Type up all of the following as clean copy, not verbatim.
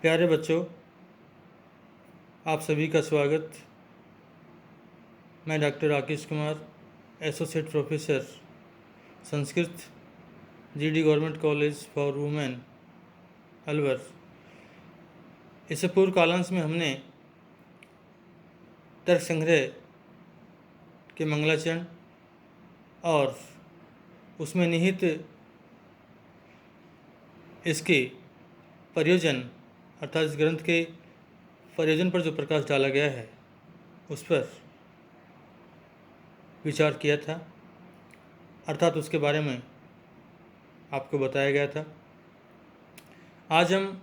प्यारे बच्चों, आप सभी का स्वागत। मैं doctor Rakesh Kumar, associate professor Sanskrit, GD government college for women, Alwar. इससे पूर्व कालांश में हमने तर्क संग्रह के मंगलाचरण और उसमें निहित इसके प्रयोजन अर्थात इस ग्रंथ के प्रयोजन पर जो प्रकाश डाला गया है उस पर विचार किया था, अर्थात उसके बारे में आपको बताया गया था। आज हम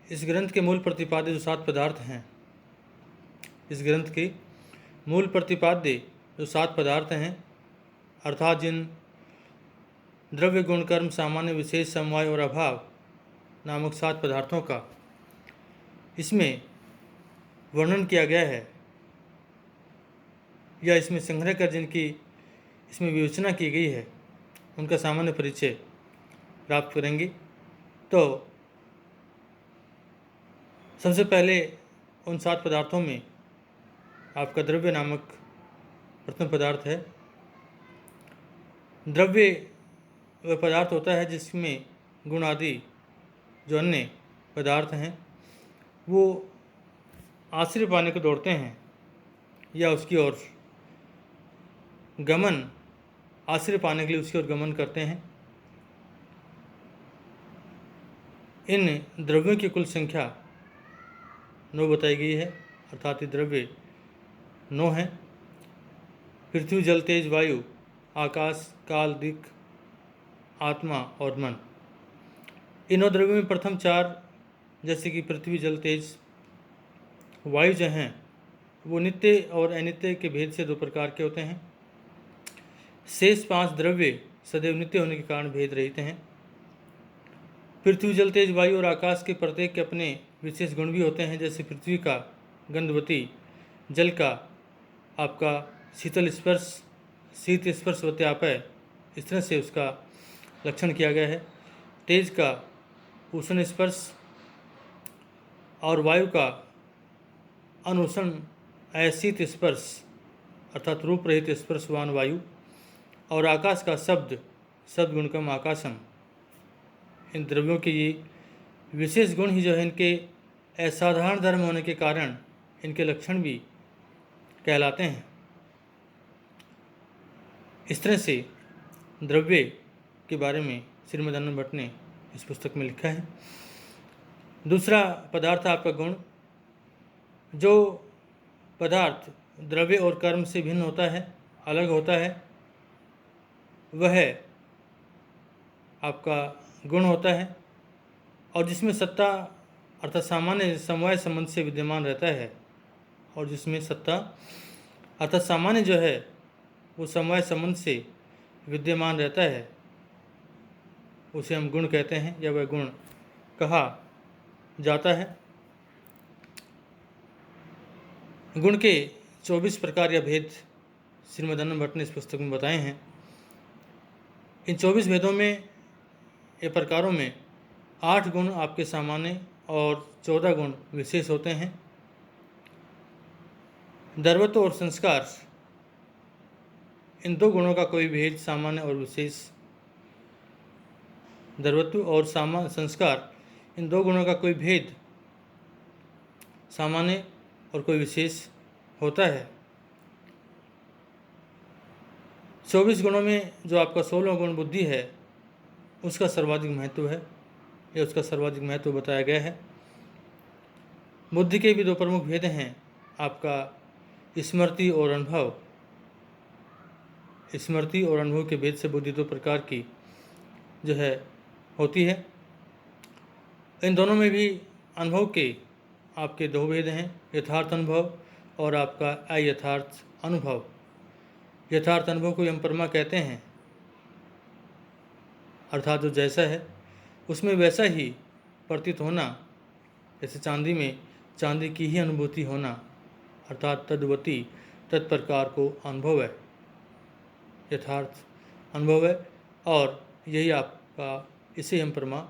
इस ग्रंथ के मूल प्रतिपाद्य जो 7 पदार्थ हैं, इस ग्रंथ के मूल प्रतिपाद्य जो 7 पदार्थ हैं, अर्थात जिन द्रव्य गुण कर्म सामान्य विशेष समवाय और अभाव नामक 7 पदार्थों का इसमें वर्णन किया गया है या इसमें संग्रह कर जिनकी इसमें विवेचना की गई है उनका सामान्य परिचय प्राप्त करेंगे। तो सबसे पहले उन 7 पदार्थों में आपका द्रव्य नामक प्रथम पदार्थ है। द्रव्य वह पदार्थ होता है जिसमें गुण आदि जो अन्य पदार्थ हैं वो आश्रय पाने को दौड़ते हैं या उसकी ओर गमन आश्रय पाने के लिए उसकी ओर गमन करते हैं। इन द्रव्यों की कुल संख्या 9 बताई गई है, अर्थात ये द्रव्य 9 हैं। पृथ्वी, जल, तेज, वायु, आकाश, काल, दिक्, आत्मा और मन। इन 9 द्रव्यों में प्रथम 4 जैसे कि पृथ्वी, जल, तेज, वायु जो हैं वो नित्य और अनित्य के भेद से 2 प्रकार के होते हैं। शेष 5 द्रव्य सदैव नित्य होने के कारण भेद रहित हैं। पृथ्वी, जल, तेज, वायु और आकाश के प्रत्येक के अपने विशेष गुण भी होते हैं, जैसे पृथ्वी का गंधवती, जल का आपका शीतल स्पर्श, शीत स्पर्श वत्यापय, इस तरह से उसका लक्षण किया गया है। तेज का उष्ण स्पर्श और वायु का अनुष्ण अशीत स्पर्श अर्थात रूप रहित स्पर्शवान वायु, और आकाश का शब्द गुणकम आकाशम। इन द्रव्यों के ये विशेष गुण ही जो है इनके असाधारण धर्म होने के कारण इनके लक्षण भी कहलाते हैं। इस तरह से द्रव्य के बारे में श्रीमद् आनंद भट्ट ने इस पुस्तक में लिखा है। दूसरा पदार्थ आपका गुण। जो पदार्थ द्रव्य और कर्म से भिन्न होता है, अलग होता है, वह आपका गुण होता है और जिसमें सत्ता अर्थात सामान्य समवाय संबंध से विद्यमान रहता है, और जिसमें सत्ता अर्थात सामान्य जो है वो समवाय संबंध से विद्यमान रहता है, उसे हम गुण कहते हैं या वह गुण कहा जाता है। गुण के 24 प्रकार या भेद श्रीमद् आनंद भट्ट ने इस पुस्तक में बताए हैं। इन 24 भेदों में या प्रकारों में 8 गुण आपके सामान्य और 14 गुण विशेष होते हैं। दर्वत्व और संस्कार, इन 2 गुणों का कोई भेद सामान्य और विशेष, दर्वत्व और संस्कार, इन 2 गुणों का कोई भेद सामान्य और कोई विशेष होता है। 24 गुणों में जो आपका 16वां गुण बुद्धि है उसका सर्वाधिक महत्व है या उसका सर्वाधिक महत्व बताया गया है। बुद्धि के भी 2 प्रमुख भेद हैं, आपका स्मृति और अनुभव। स्मृति और अनुभव के भेद से बुद्धि 2 प्रकार की जो है होती है। इन दोनों में भी अनुभव के आपके 2 भेद हैं, यथार्थ अनुभव और आपका अयथार्थ अनुभव। यथार्थ अनुभव को हम परमा कहते हैं, अर्थात जो जैसा है उसमें वैसा ही प्रतीत होना, जैसे चांदी में चांदी की ही अनुभूति होना, अर्थात तद्वती तत्प्रकार को अनुभव है, यथार्थ अनुभव है, और यही आपका इसे हम परमा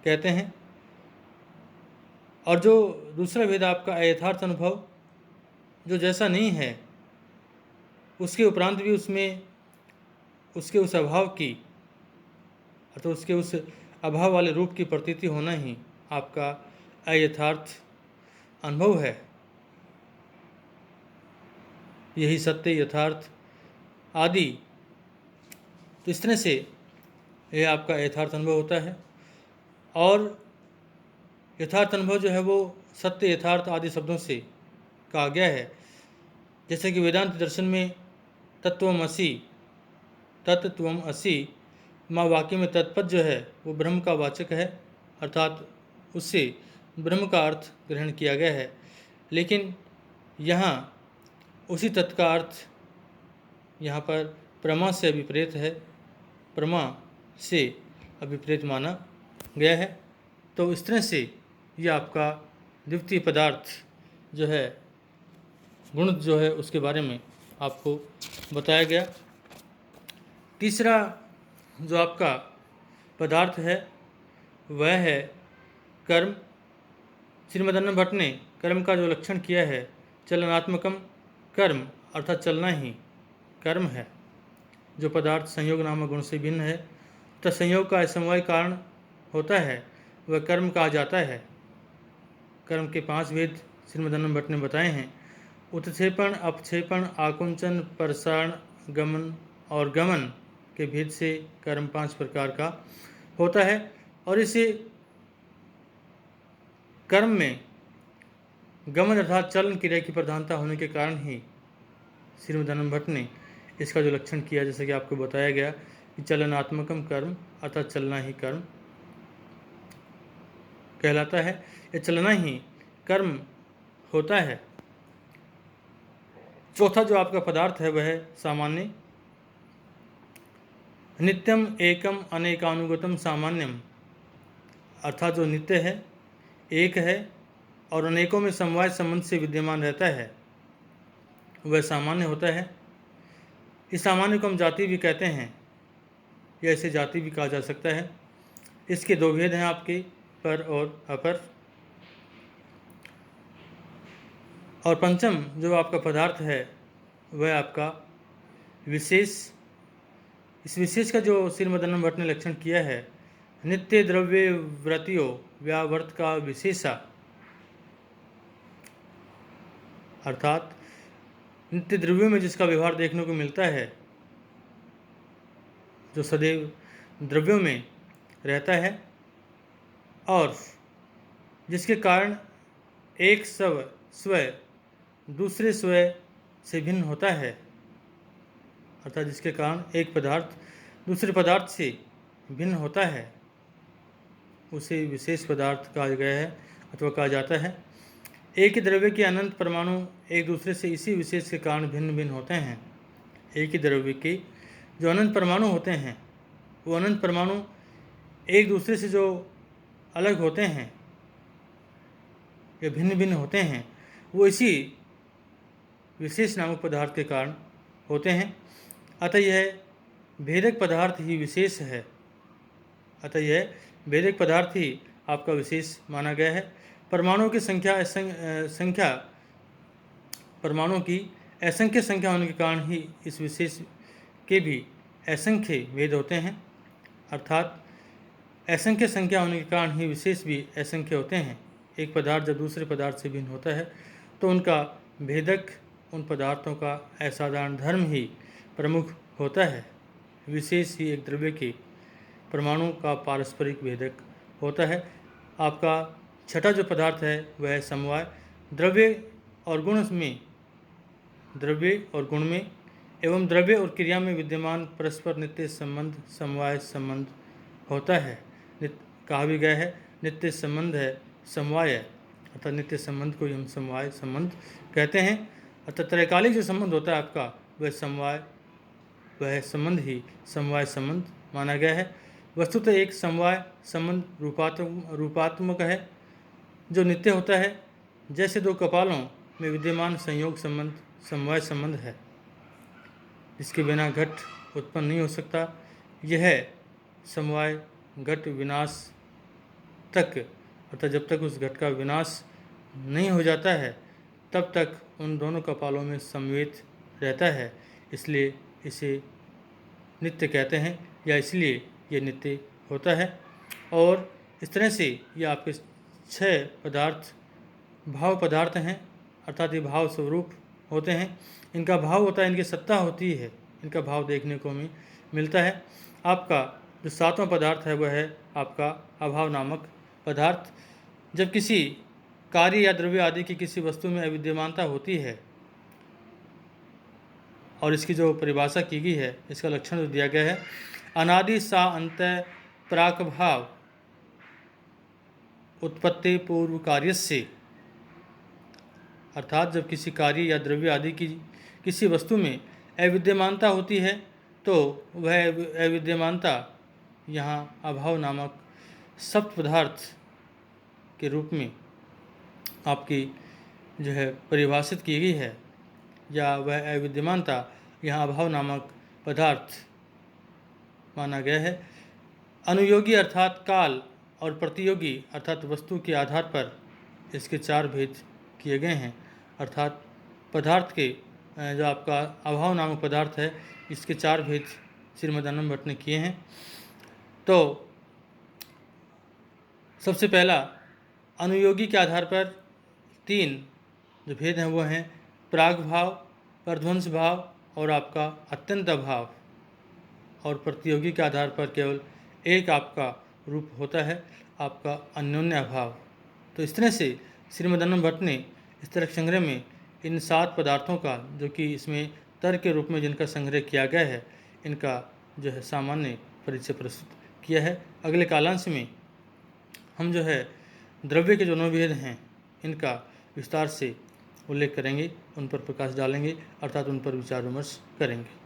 कहते हैं। और जो दूसरा भेद आपका अयथार्थ अनुभव, जो जैसा नहीं है उसके उपरांत भी उसमें उसके उस अभाव की, अर्थात उसके उस अभाव वाले रूप की प्रतीति होना ही आपका अयथार्थ अनुभव है। यही सत्य, यथार्थ आदि, तो इस तरह से यह आपका यथार्थ अनुभव होता है। और यथार्थ अनुभव जो है वो सत्य, यथार्थ आदि शब्दों से कहा गया है। जैसे कि वेदांत दर्शन में तत्त्वमसि, तत्त्वमसि माँ वाक्य में तत्पद जो है वो ब्रह्म का वाचक है, अर्थात उससे ब्रह्म का अर्थ ग्रहण किया गया है। लेकिन यहाँ उसी तत्व का अर्थ यहाँ पर प्रमा से अभिप्रेत है, प्रमा से अभिप्रेत माना गया है। तो इस तरह से यह आपका द्वितीय पदार्थ जो है, गुण जो है, उसके बारे में आपको बताया गया। तीसरा जो आपका पदार्थ है वह है कर्म। श्रीमद् अन्नम भट्ट ने कर्म का जो लक्षण किया है, चलनात्मकम कर्म, अर्थात चलना ही कर्म है। जो पदार्थ संयोग नामक गुण से भिन्न है तथा संयोग का असमवाय कारण होता है वह कर्म कहा जाता है। कर्म के 5 भेद श्रीमद् अन्नम भट्ट ने बताए हैं। उत्क्षेपण, अपक्षेपण, आकुंचन, प्रसारण, गमन और गमन के भेद से कर्म 5 प्रकार का होता है। और इसे कर्म में गमन अर्थात चलन क्रिया की प्रधानता होने के कारण ही श्रीमद् अन्नम भट्ट ने इसका जो लक्षण किया, जैसे कि आपको बताया गया कि चलनात्मकम कर्म, अर्थात चलना ही कर्म कहलाता है, या चलना ही कर्म होता है। चौथा जो आपका पदार्थ है वह है सामान्य। नित्यम एकम अनेकानुगतम सामान्यम, अर्थात जो नित्य है, एक है और अनेकों में समवाय संबंध से विद्यमान रहता है वह सामान्य होता है। इस सामान्य को हम जाति भी कहते हैं, या इसे जाति भी कहा जा सकता है। इसके 2 भेद हैं आपके, पर और अपर। और पंचम जो आपका पदार्थ है वह आपका विशेष। इस विशेष का जो श्रीमद् अन्नम भट्ट ने लक्षण किया है, नित्य द्रव्य व्रतियो व्यावर्त का विशेषा, अर्थात नित्य द्रव्यों में जिसका व्यवहार देखने को मिलता है, जो सदैव द्रव्यों में रहता है और जिसके कारण एक स्वय दूसरे स्वय से भिन्न होता है, अर्थात जिसके कारण एक पदार्थ दूसरे पदार्थ से भिन्न होता है, उसे विशेष पदार्थ कहा गया है अथवा कहा जाता है। एक ही द्रव्य के अनंत परमाणु एक दूसरे से इसी विशेष के कारण भिन्न भिन्न होते हैं। एक ही द्रव्य के जो अनंत परमाणु होते हैं, वो अनंत परमाणु एक दूसरे से जो अलग होते हैं या भिन्न भिन्न होते हैं, वो इसी विशेष नामक पदार्थ के कारण होते हैं। अतः यह भेदक पदार्थ ही विशेष है। अतः यह भेदक पदार्थ ही आपका विशेष माना गया है। परमाणुओं की संख्या परमाणुओं की असंख्य संख्या होने के कारण ही इस विशेष के भी असंख्य भेद होते हैं, अर्थात असंख्य संख्या होने के कारण ही विशेष भी असंख्य होते हैं। एक पदार्थ जब दूसरे पदार्थ से भिन्न होता है तो उनका भेदक, उन पदार्थों का असाधारण धर्म ही प्रमुख होता है। विशेष ही एक द्रव्य के परमाणु का पारस्परिक भेदक होता है। आपका छठा जो पदार्थ है वह है समवाय। द्रव्य और गुण में एवं द्रव्य और क्रिया में विद्यमान परस्पर नित्य संबंध समवाय संबंध होता है। कहा भी गया है नित्य संबंध है समवाय, अर्थात नित्य संबंध को ही हम समवाय संबंध कहते हैं। अर्थात त्रैकालिक जो संबंध होता है आपका वह संबंध ही समवाय संबंध माना गया है। वस्तुतः एक समवाय संबंध रूपात्मक है जो नित्य होता है, जैसे 2 कपालों में विद्यमान संयोग संबंध समवाय संबंध है, इसके बिना घट उत्पन्न नहीं हो सकता। यह समवाय घट विनाश तक अर्थात जब तक उस घट का विनाश नहीं हो जाता है तब तक उन दोनों कपालों में समवेत रहता है, इसलिए इसे नित्य कहते हैं, या इसलिए ये नित्य होता है। और इस तरह से ये आपके 6 पदार्थ भाव पदार्थ हैं, अर्थात ये भाव स्वरूप होते हैं। इनका भाव होता है, इनकी सत्ता होती है, इनका भाव देखने को हमें मिलता है। आपका जो 7वां पदार्थ है वह है आपका अभाव नामक पदार्थ। जब किसी कार्य या द्रव्य आदि की किसी वस्तु में अविद्यमानता होती है, और इसकी जो परिभाषा की गई है, इसका लक्षण जो दिया गया है, अनादि सा अंत प्राक भाव उत्पत्ति पूर्व कार्य से, अर्थात जब किसी कार्य या द्रव्य आदि की किसी वस्तु में अविद्यमानता होती है तो वह अविद्यमानता यहाँ अभाव नामक सप्त पदार्थ के रूप में आपकी जो है परिभाषित की गई है, या वह अविद्यमानता यहाँ अभाव नामक पदार्थ माना गया है। अनुयोगी अर्थात काल और प्रतियोगी अर्थात वस्तु के आधार पर इसके 4 भेद किए गए हैं। अर्थात पदार्थ के जो आपका अभाव नामक पदार्थ है, इसके 4 भेद श्रीमद् आनंद भट्ट ने किए हैं। तो सबसे पहला अनुयोगी के आधार पर 3 जो भेद हैं वो हैं प्राग भाव, प्रध्वंस भाव और आपका अत्यंत अभाव। और प्रतियोगी के आधार पर केवल एक आपका रूप होता है, आपका अन्योन्य अभाव। तो इस तरह से श्रीमद् आनंद भट्ट ने इस तरह संग्रह में इन 7 पदार्थों का, जो कि इसमें तर्क के रूप में जिनका संग्रह किया गया है, इनका जो है सामान्य परिचय प्रस्तुत किया है। अगले कालांश में हम जो है द्रव्य के जो 9 भेद हैं इनका विस्तार से उल्लेख करेंगे, उन पर प्रकाश डालेंगे, अर्थात उन पर विचार विमर्श करेंगे।